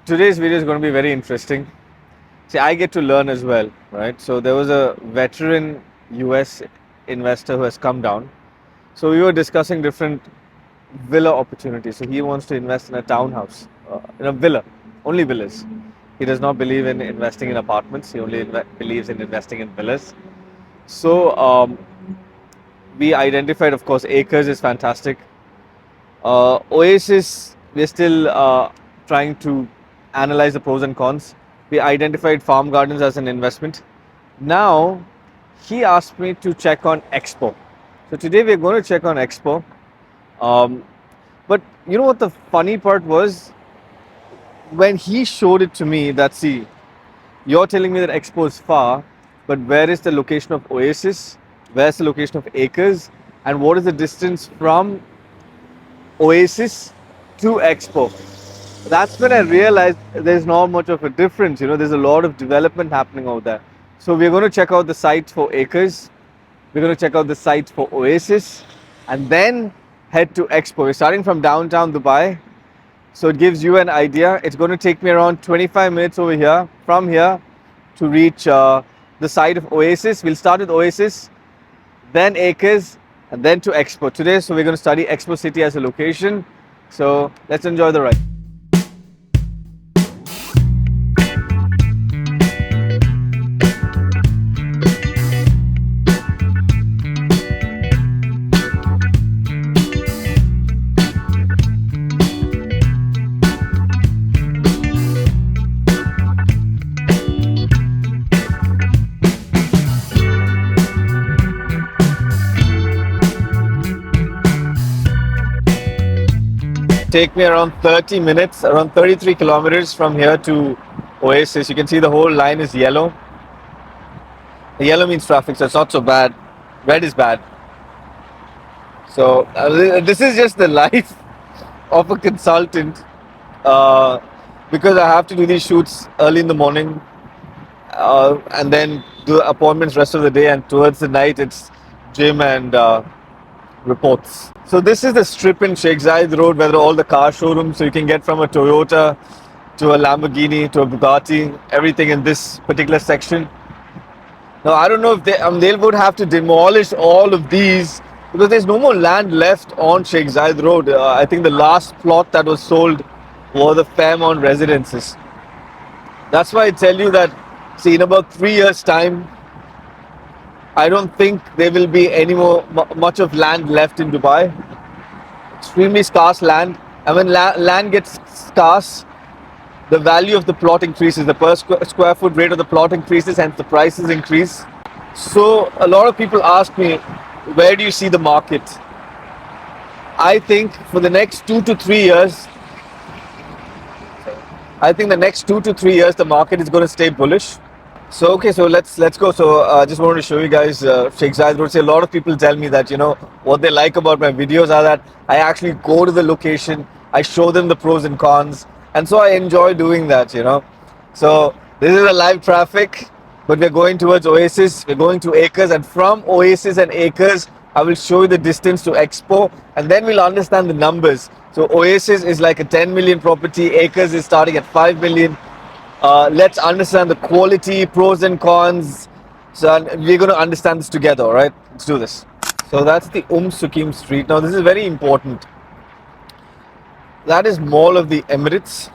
today's video is going to be very interesting. See, I get to learn as well, right? So there was a veteran US investor who has come down. So we were discussing different villa opportunities. So he wants to invest in a townhouse, in a villa, only villas. He does not believe in investing in apartments. He only believes in investing in villas. So we identified, of course, acres is fantastic. Oasis, we're still trying to analyze the pros and cons. We identified farm gardens as an investment. Now, he asked me to check on Expo. So today we're going to check on Expo. Um, but you know what the funny part was? When he showed it to me, that see, you're telling me that Expo is far, but where is the location of Oasis? Where's the location of Acres? And what is the distance from Oasis to Expo? That's when I realized there's not much of a difference. There's a lot of development happening out there. So we're going to check out the sites for Acres. We're going to check out the sites for Oasis, and then head to Expo. We're starting from downtown Dubai, so it gives you an idea. It's going to take me around 25 minutes over here, from here, to reach the site of Oasis. We'll start with Oasis, then Acres, and then to Expo today. So we're going to study Expo City as a location. So let's enjoy the ride. Take me around 30 minutes, around 33 kilometers from here to Oasis. You can see the whole line is yellow. The yellow means traffic, so it's not so bad. Red is bad. So this is just the life of a consultant, uh, because I have to do these shoots early in the morning, and then do appointments rest of the day, and towards the night it's gym and reports. So this is the strip in Sheikh Zayed Road where all the car showrooms, so you can get from a Toyota to a Lamborghini to a Bugatti, everything in this particular section. Now I don't know if they would have to demolish all of these because there's no more land left on Sheikh Zayed Road. I think the last plot that was sold were the Fairmont residences. That's why I tell you that, see, in about 3 years' time, I don't think there will be any more much of land left in Dubai. Extremely scarce land, and when land gets scarce, the value of the plot increases, the per square foot rate of the plot increases, hence the prices increase. So a lot of people ask me, where do you see the market? I think for the next 2 to 3 years, the market is going to stay bullish. So okay, so let's go. So I just wanted to show you guys Sheikh Zayed Road. See, a lot of people tell me that what they like about my videos are that I actually go to the location, I show them the pros and cons, and so I enjoy doing that. So this is a live traffic, but we're going towards Oasis. We're going to Acres, and from Oasis and Acres, I will show you the distance to Expo, and then we'll understand the numbers. So Oasis is like a 10 million property. Acres is starting at 5 million. Let's understand the quality, pros and cons. So we're going to understand this together, all right? Let's do this. So that's the Sukim Street. Now this is very important. That is Mall of the Emirates.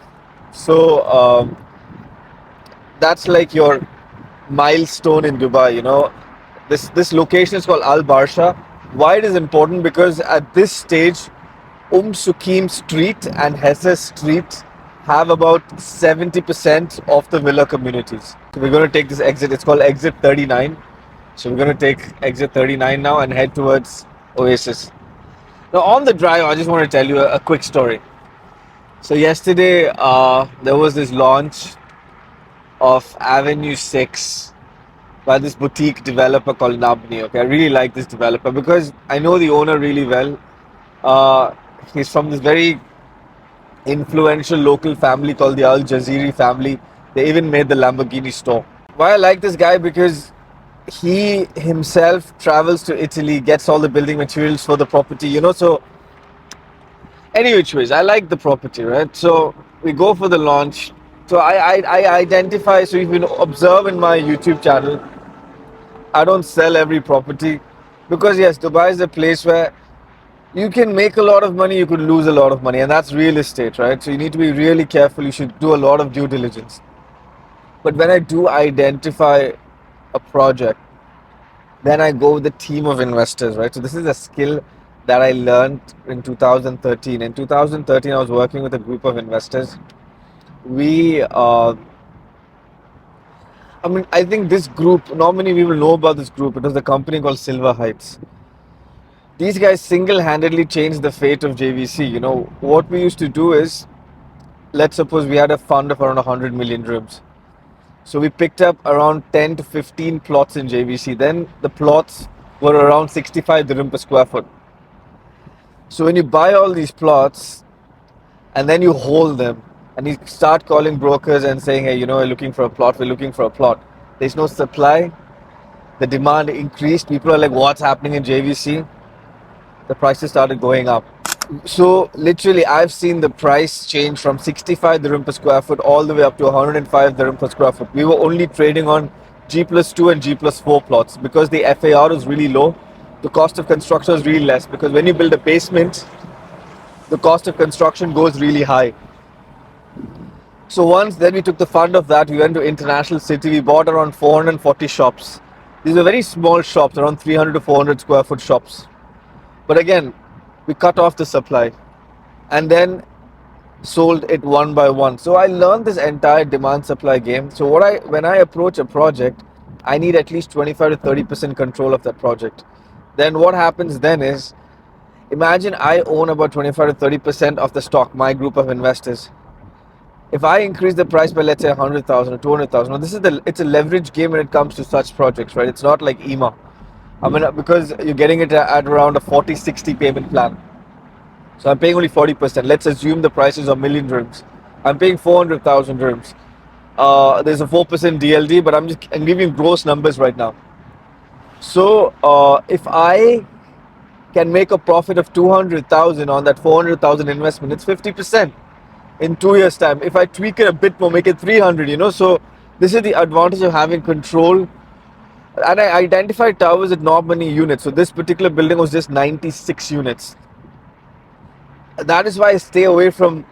So that's like your milestone in Dubai. This location is called Al Barsha. Why it is important? Because at this stage, Sukim Street and Hesse Street have about 70% of the villa communities. So we're going to take this exit. It's called exit 39. So we're going to take exit 39 now and head towards Oasis. Now on the drive, I just want to tell you a quick story. So yesterday there was this launch of Avenue 6 by this boutique developer called Nabni. Okay, I really like this developer because I know the owner really well. He's from this very influential local family called the Al Jazeera family. They even made the Lamborghini store. Why I like this guy? Because he himself travels to Italy, gets all the building materials for the property, so any which ways, I like the property, right? So we go for the launch. So I identify, so if you observe in my YouTube channel, I don't sell every property because yes, Dubai is a place where you can make a lot of money, you could lose a lot of money, and that's real estate, right? So you need to be really careful. You should do a lot of due diligence. But when I do identify a project, then I go with a team of investors, right? So this is a skill that I learned in 2013. In 2013, I was working with a group of investors. We, I mean, I think this group, not many people know about this group. It was a company called Silver Heights. These guys single-handedly changed the fate of JVC. You know, what we used to do is, let's suppose we had a fund of around 100 million dirhams. So we picked up around 10 to 15 plots in JVC. Then the plots were around 65 dirham per square foot. So when you buy all these plots and then you hold them and you start calling brokers and saying, hey, you know, we're looking for a plot, we're looking for a plot. There's no supply. The demand increased. People are like, what's happening in JVC? The prices started going up. So literally, I've seen the price change from 65 dirham per square foot all the way up to 105 dirham per square foot. We were only trading on G+2 and G+4 plots because the FAR is really low. The cost of construction is really less because when you build a basement, the cost of construction goes really high. So once then we took the fund of that, we went to International City. We bought around 440 shops. These were very small shops, around 300 to 400 square foot shops. But again, we cut off the supply and then sold it one by one. So I learned this entire demand supply game. So when I approach a project, I need at least 25 to 30% control of that project. Then what happens then is, imagine I own about 25 to 30% of the stock, my group of investors. If I increase the price by let's say 100,000 or 200,000, it's a leverage game when it comes to such projects, right? It's not like EMA. I mean, because you're getting it at around a 40-60 payment plan. So I'm paying only 40%. Let's assume the price is a million dirhams. I'm paying 400,000 dirhams. There's a 4% DLD, but I'm giving gross numbers right now. So if I can make a profit of 200,000 on that 400,000 investment, it's 50% in 2 years' time. If I tweak it a bit more, make it 300, you know. So this is the advantage of having control. And I identified towers at not many units. So this particular building was just 96 units. That is why I stay away from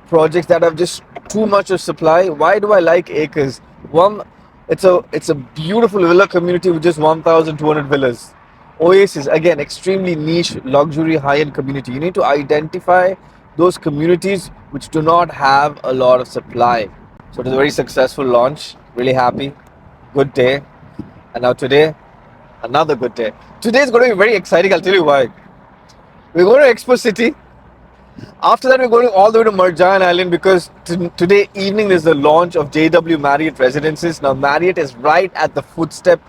projects that have just too much of supply. Why do I like acres? One, it's a beautiful villa community with just 1,200 villas. Oasis, again, extremely niche, luxury, high-end community. You need to identify those communities which do not have a lot of supply. So it was a very successful launch. Really happy. Good day. And now today, another good day. Today is going to be very exciting. I'll tell you why. We're going to Expo City. After that, we're going all the way to Marjan Island because today evening there's the launch of JW Marriott Residences. Now, Marriott is right at the footstep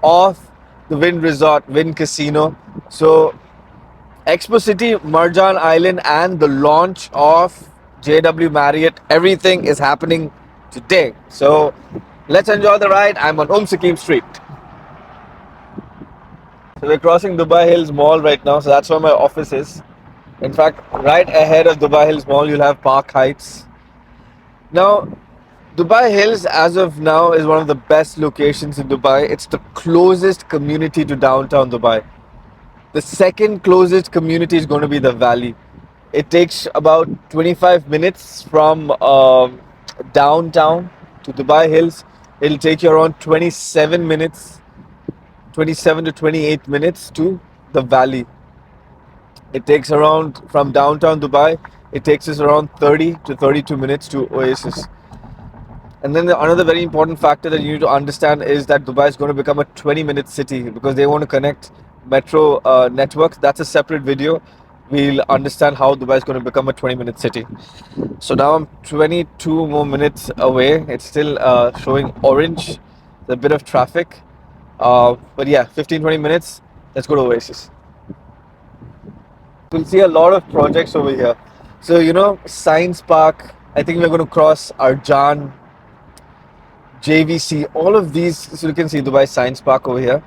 of the Wind Resort, Wind Casino. So, Expo City, Marjan Island, and the launch of JW Marriott, everything is happening today. So, let's enjoy the ride. I'm on Sakim Street. So, we're crossing Dubai Hills Mall right now. So, that's where my office is. In fact, right ahead of Dubai Hills Mall, you'll have Park Heights. Now, Dubai Hills, as of now, is one of the best locations in Dubai. It's the closest community to downtown Dubai. The second closest community is going to be the Valley. It takes about 25 minutes from downtown to Dubai Hills. It'll take you around 27 minutes, 27 to 28 minutes to the Valley. It takes around, from downtown Dubai, it takes us around 30 to 32 minutes to Oasis. And then another very important factor that you need to understand is that Dubai is going to become a 20-minute city because they want to connect metro networks. That's a separate video. We'll understand how Dubai is going to become a 20-minute city. So now I'm 22 more minutes away. It's still showing orange. There's a bit of traffic. But yeah, 15-20 minutes. Let's go to Oasis. We'll see a lot of projects over here. So, you know, Science Park, I think we're going to cross Arjan, JVC, all of these. So you can see Dubai Science Park over here.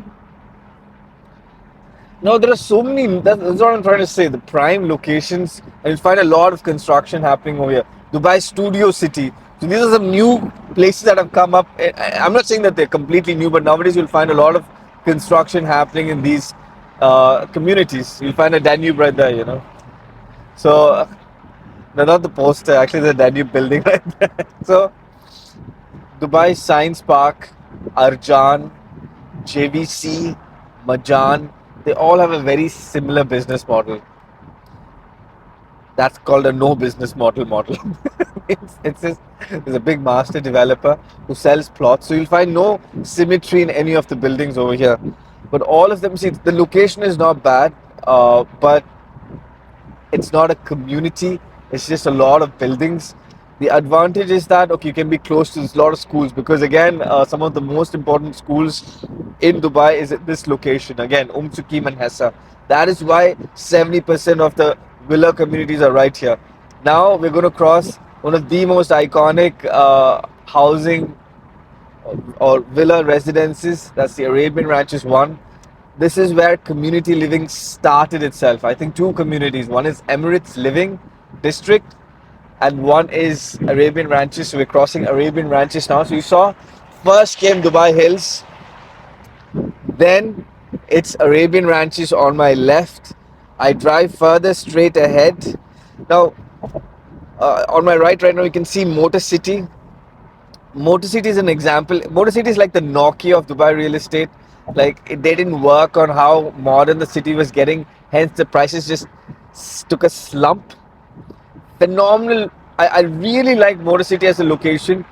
Now, there are so many, that's what I'm trying to say, the prime locations, and you'll find a lot of construction happening over here. Dubai Studio City. So these are some new places that have come up. I'm not saying that they're completely new, but nowadays you'll find a lot of construction happening in these communities. You'll find a Danube right there, you know. So no, not the poster. Actually, the Danube building right there. So Dubai Science Park, Arjan, JVC, Majan, they all have a very similar business model. That's called a no business model. It's just, there's a big master developer who sells plots. So you'll find no symmetry in any of the buildings over here. But all of them, see, the location is not bad, but it's not a community. It's just a lot of buildings. The advantage is that okay, you can be close to a lot of schools because again, some of the most important schools in Dubai is at this location. Again, Sukim and Hessa. That is why 70% of the villa communities are right here. Now we're going to cross one of the most iconic housing or villa residences. That's the Arabian Ranches one. This is where community living started itself. I think two communities. One is Emirates Living District, and one is Arabian Ranches. So we're crossing Arabian Ranches now. So you saw, first came Dubai Hills, then it's Arabian Ranches on my left. I drive further straight ahead. Now, on my right now, you can see Motor City. Motor City is an example. Motor City is like the Nokia of Dubai real estate. They didn't work on how modern the city was getting. Hence, the prices just took a slump. Phenomenal. I really like Motor City as a location.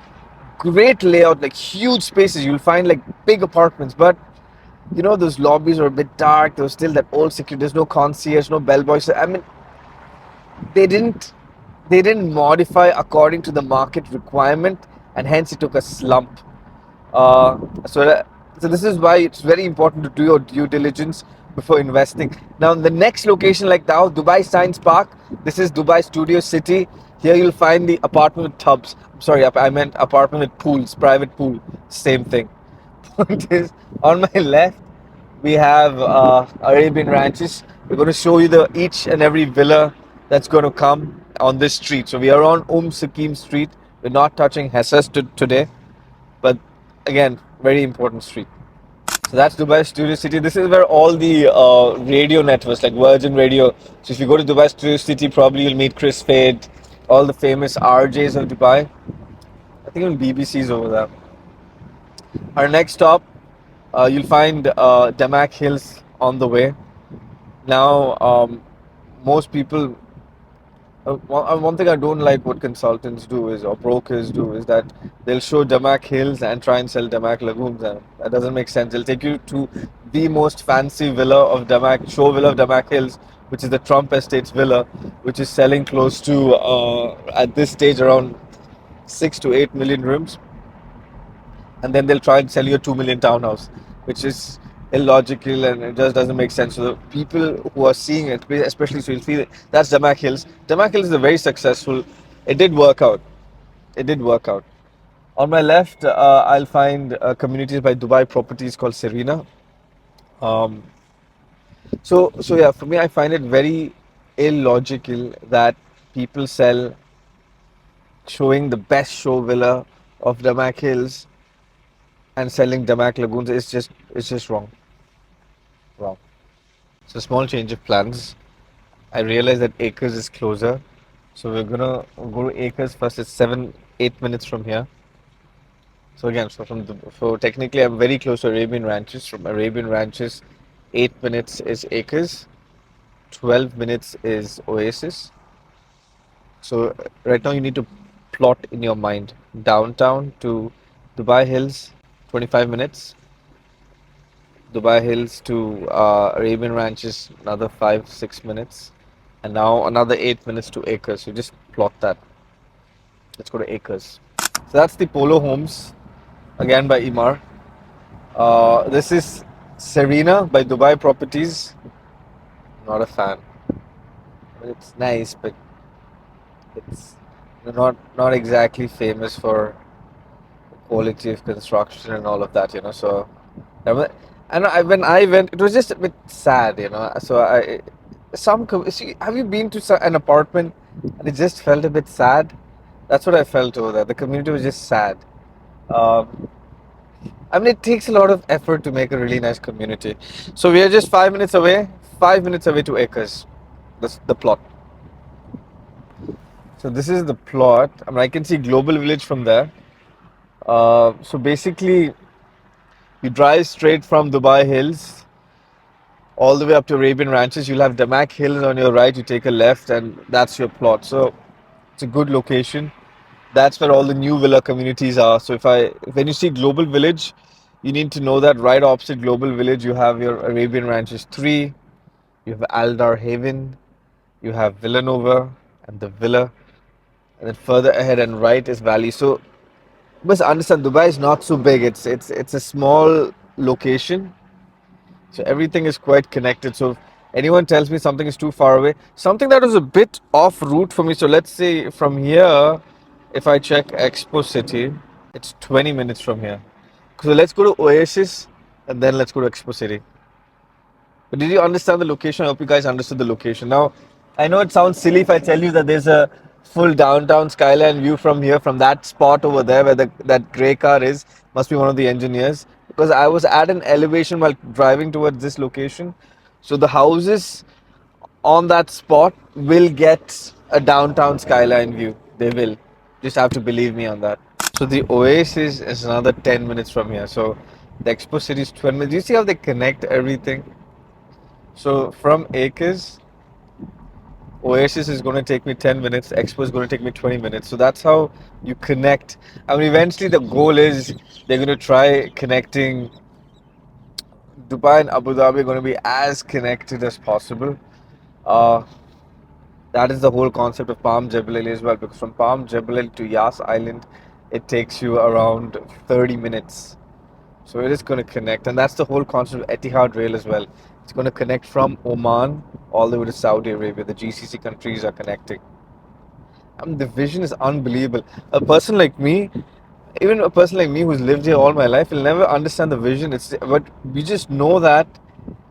Great layout, like huge spaces. You'll find like big apartments, but you know those lobbies are a bit dark. There's still that old security. There's no concierge, no bellboys. I mean, they didn't they didn't modify according to the market requirement, and hence it took a slump. Uh, so, so this is why it's very important to do your due diligence before investing. Now, the next location, like now, Dubai Science Park. This is Dubai Studio City. Here you'll find the apartment with tubs. Sorry, I meant apartment with pools, private pool. Same thing. Point is, on my left, we have Arabian Ranches. We're going to show you the each and every villa that's going to come on this street. So we are on Sakim Street. We're not touching Hessas today, but again, very important street. So that's Dubai Studio City. This is where all the radio networks like Virgin Radio. So if you go to Dubai Studio City, probably you'll meet Chris Fade, all the famous RJs of Dubai. I think even BBC's over there. Our next stop, you'll find Damac Hills on the way. Now, most people, one thing I don't like what consultants do is, or brokers do, is that they'll show Damac Hills and try and sell Damac Lagoons. And that doesn't make sense. They'll take you to the most fancy villa of Damac, show villa of Damac Hills, which is the Trump Estates villa, which is selling close to, at this stage, around 6 to 8 million rooms. And then they'll try and sell you a 2 million townhouse, which is illogical and it just doesn't make sense. So the people who are seeing it, especially, so you'll feel it, that's Damac Hills. Damac Hills is a very successful. It did work out. It did work out. On my left, I'll find communities by Dubai Properties called Serena. Um, so yeah, for me, I find it very illogical that people sell showing the best show villa of Damac Hills and selling Damac Lagoons. It's just wrong. Wrong. It's a small change of plans. I realize that Acres is closer, so we're gonna go to Acres first. It's 7-8 minutes from here. So again, so technically I'm very close to Arabian Ranches. From Arabian Ranches, 8 minutes is Acres, 12 minutes is Oasis. So right now you need to plot in your mind downtown to Dubai Hills, 25 minutes. Dubai Hills to Arabian Ranches, another 5-6 minutes, and now another 8 minutes to Acres. So just plot that. Let's go to Acres. So that's the Polo Homes, again by Imar. This is Serena by Dubai Properties. Not a fan. It's nice, but it's not exactly famous for quality of construction and all of that, you know. So, when I went, it was just a bit sad, you know. So have you been to an apartment and it just felt a bit sad? That's what I felt over there. The community was just sad. Um, I mean, it takes a lot of effort to make a really nice community. So we are just 5 minutes away. 5 minutes away to Acres. That's the plot. So this is the plot. I mean, I can see Global Village from there. So basically, you drive straight from Dubai Hills all the way up to Arabian Ranches. You'll have Damak Hills on your right. You take a left, and that's your plot. So it's a good location. That's where all the new villa communities are. So when you see Global Village, you need to know that right opposite Global Village, you have your Arabian Ranches 3, you have Aldar Haven, you have Villanova and the Villa, and then further ahead and right is Valley. So you must understand Dubai is not so big. It's a small location. So everything is quite connected. So if anyone tells me something is too far away, something that was a bit off route for me. So let's say from here, if I check Expo City, it's 20 minutes from here. So let's go to Oasis and then let's go to Expo City. But did you understand the location? I hope you guys understood the location. Now, I know it sounds silly if I tell you that there's a full downtown skyline view from here, from that spot over there where that grey car is. Must be one of the engineers. Because I was at an elevation while driving towards this location. So the houses on that spot will get a downtown skyline view. They will. Just have to believe me on that. So the Oasis is another 10 minutes from here. So the Expo City is 12 minutes. Do you see how they connect everything? So from Acres, Oasis is going to take me 10 minutes, Expo is going to take me 20 minutes. So that's how you connect. I mean, eventually the goal is they're going to try connecting Dubai and Abu Dhabi are going to be as connected as possible. Uh, that is the whole concept of Palm Jebel Ali as well, because from Palm Jebel Ali to Yas Island, it takes you around 30 minutes. So it is going to connect, and that's the whole concept of Etihad Rail as well. It's going to connect from Oman all the way to Saudi Arabia. The GCC countries are connecting. I mean, the vision is unbelievable. A person like me, even a person like me who's lived here all my life, will never understand the vision. But we just know that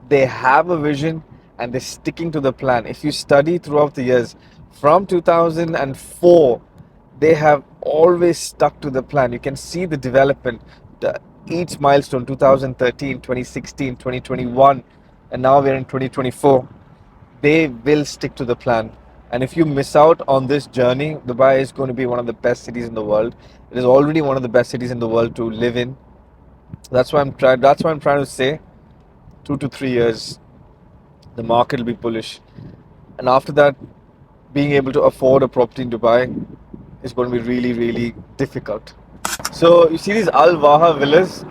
they have a vision and they're sticking to the plan. If you study throughout the years, from 2004, they have always stuck to the plan. You can see the development, each milestone 2013, 2016, 2021, and now we're in 2024. They will stick to the plan. And if you miss out on this journey, Dubai is going to be one of the best cities in the world. It is already one of the best cities in the world to live in. That's why I'm trying. That's why I'm trying to say, 2 to 3 years, the market will be bullish, and after that, being able to afford a property in Dubai is going to be really, really difficult. So you see these Al Waha villas,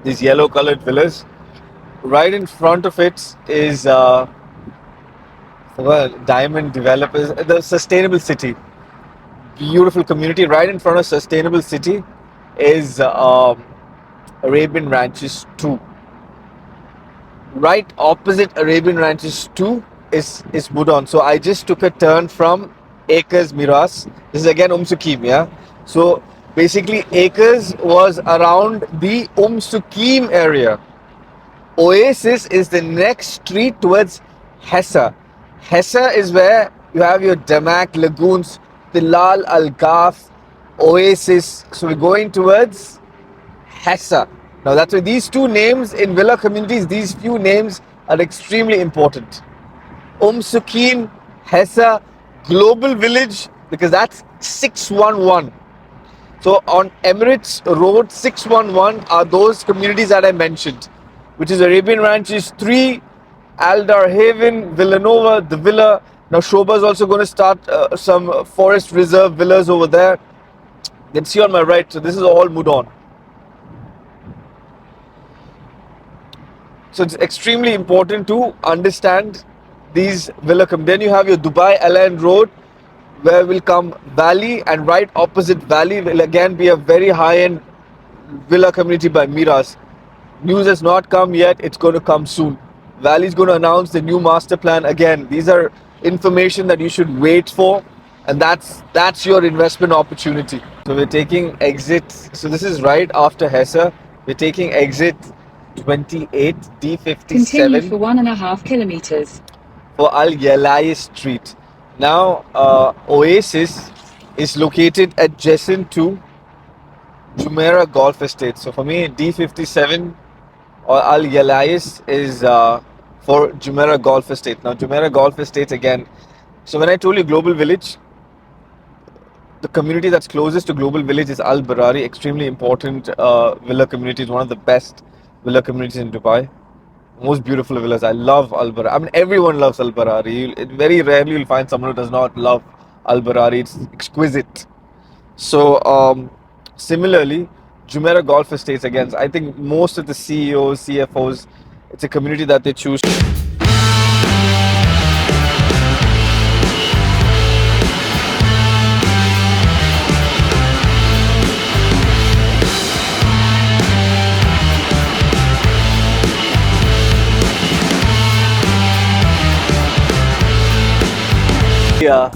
these yellow-colored villas. Right in front of it is Diamond Developers, the Sustainable City. Beautiful community. Right in front of Sustainable City is Arabian Ranches 2. Right opposite Arabian Ranches 2 is Budon. So I just took a turn from Acres Miras. This is again Sukim, yeah. So basically Acres was around the Sukim area. Oasis is the next street towards Hessa. Hessa is where you have your Damak lagoons, Tilal Al Ghaf, Oasis. So we're going towards Hessa. Now that's why these two names in villa communities, these few names are extremely important. Sukim, Hessa, Global Village, because that's 611. So on Emirates Road 611 are those communities that I mentioned, which is Arabian Ranches 3, Aldar Haven, Villanova, the Villa. Now Shoba is also going to start some forest reserve villas over there. You can see on my right, so this is all Mudon. So it's extremely important to understand these villa communities. Then you have your Dubai Airline Road, where will come Valley, and right opposite Valley will again be a very high-end villa community by Miras. News has not come yet, it's going to come soon. Valley is going to announce the new master plan again. These are information that you should wait for, and that's your investment opportunity. So we're taking exit, so this is right after Hessa. We're taking exit 28 D57. Continue for 1.5 kilometers. For Al Yalai Street. Now, Oasis is located adjacent to Jumeirah Golf Estate. So for me, D57 or Al Yalais is for Jumeirah Golf Estate. Now, Jumeirah Golf Estate again. So when I told you Global Village, the community that's closest to Global Village is Al Barari, extremely important villa community. It's one of the best villa communities in Dubai. Most beautiful villas. I love Al Barari. I mean, everyone loves Al Barari. Very rarely you'll find someone who does not love Al Barari. It's exquisite. So, similarly, Jumeirah Golf Estates again. I think most of the CEOs, CFOs, it's a community that they choose. Yeah,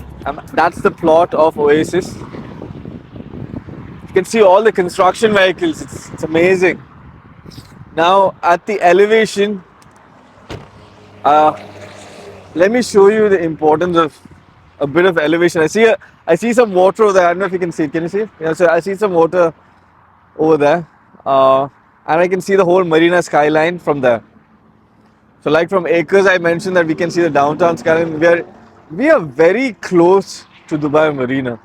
that's the plot of Oasis. You can see all the construction vehicles. It's amazing. Now at the elevation, uh, let me show you the importance of a bit of elevation. I see some water over there. I don't know if you can see it. Can you see it? Yeah, so I see some water over there, and I can see the whole marina skyline from there. So, like from Acres, I mentioned that we can see the downtown skyline. We are very close to Dubai Marina.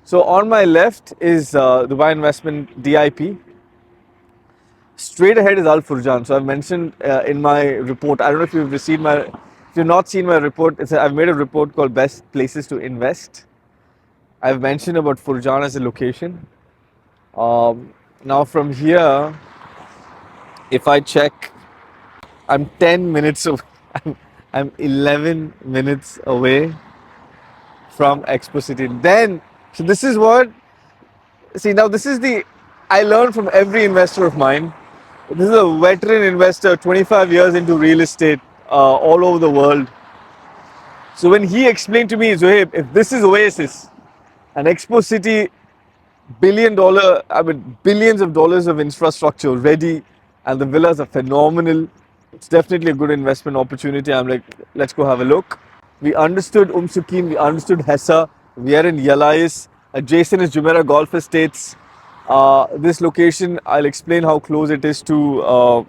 So on my left is Dubai Investment DIP. Straight ahead is Al Furjan. So I've mentioned in my report. I don't know if if you've not seen my report. I've made a report called Best Places to Invest. I've mentioned about Furjan as a location. Now from here, if I check, I'm 10 minutes away. I'm 11 minutes away from Expo City. So this is what. See, now this is I learned from every investor of mine. This is a veteran investor, 25 years into real estate, all over the world. So when he explained to me, Zohaib, if this is Oasis, an Expo City, billions of dollars of infrastructure ready, and the villas are phenomenal, it's definitely a good investment opportunity. I'm like, let's go have a look. We understood Sukin, we understood Hessa, we are in Yalais, adjacent is Jumeirah Golf Estates. This location, I'll explain how close it is to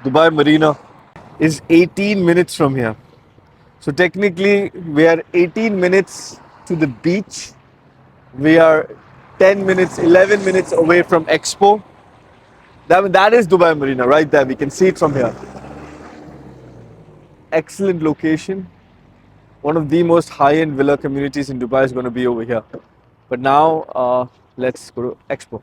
Dubai Marina, is 18 minutes from here. So technically, we are 18 minutes to the beach. We are 10 minutes, 11 minutes away from Expo. That is Dubai Marina right there. We can see it from here. Excellent location. One of the most high-end villa communities in Dubai is going to be over here. But now, let's go to Expo.